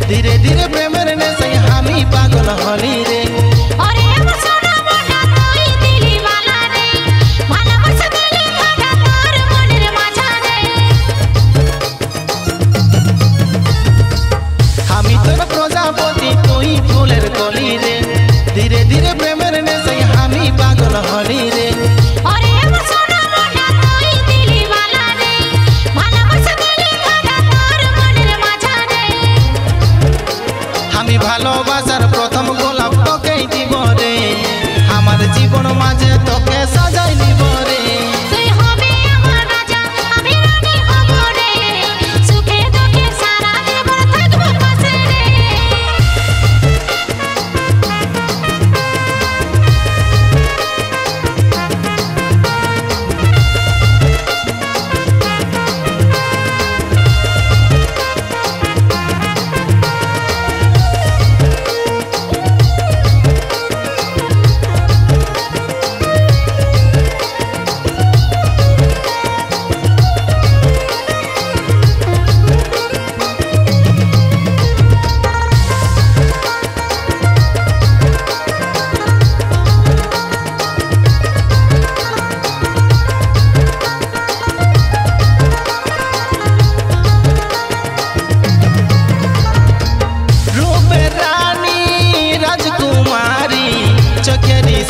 धीरे धीरे प्रेमर ने से हामी पागल हली रे अरे सोना मोटा कोई दिली वाला रे माला बस दिली भागा तार मनेर माझा रे हामी तोर प्रजापति कोई फूलेर कली रे धीरे धीरे प्रेमर ने से हामी पागल हली रे अरे सोना मोटा कोई दिली वाला रे माला बस दिली भागा तार मनेर माझा रे हामी ভালোবাসার প্রথম গোলাপ তোকেই দিব রে আমার জীবন মাঝে তোকে সাজাই নিব রে তুই হবে আমার রাজা আমি রানী হব রে সুখে দুঃখে সারা জীবন থাকবো পাশে রে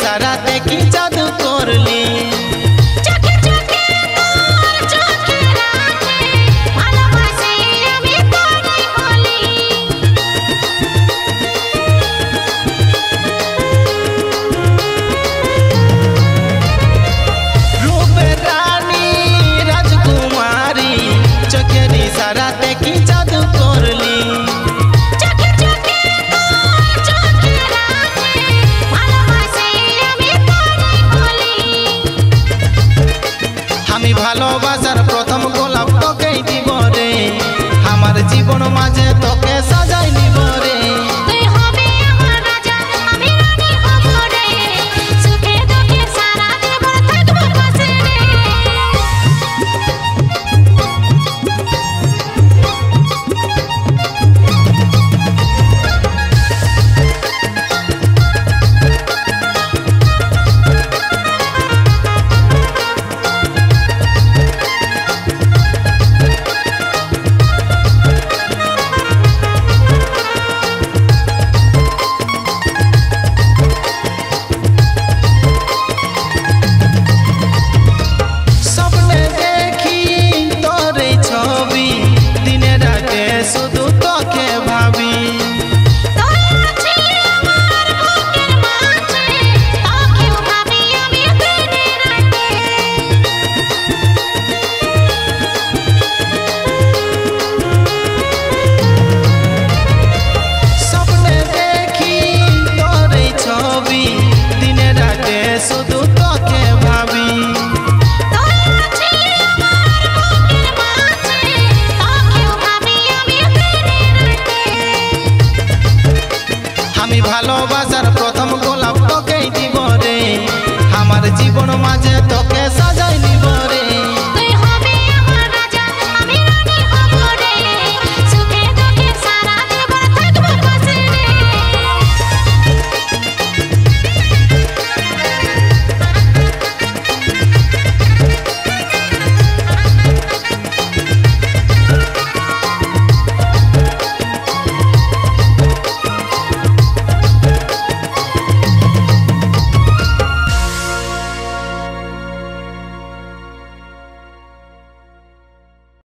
সারাতে কি জাদু করলি চোখে চোখে তোর চোখে রাখে ভালোবাসি আমি তোরই হলি রূপের রানী রাজকুমারী চোখের ইশারাতে কি জাদু করলি চোখে চোখে তোর চোখে রাখে ভালোবাসি আমি তোরই হলি আমি ভালোবাসার প্রথম গোলাপ তোকেই দিব রে আমার জীবন মাঝে তোকে সাজাই নিব রে তুই হবে আমার রাজা আমি রানী হব রে সুখে দুঃখে সারা জীবন থাকবো পাশে রে স্বপ্নে দেখি তোর এই ছবি দিনে রাতে শুধু তোকে ভাবি তুই আছিস আমার বুকের মাঝে তোকেও ভাবি আমি দিনে রাতে স্বপ্নে দেখি তোর এই ছবি দিনে রাতে শুধু তোকে ভাবি তুই আছিস আমার বুকের মাঝে তোকেও ভাবি আমি দিনে রাতে আমি ভালোবাসার প্রথম গোলাপ তোকেই দিব রে আমার জীবন মাঝে তোকে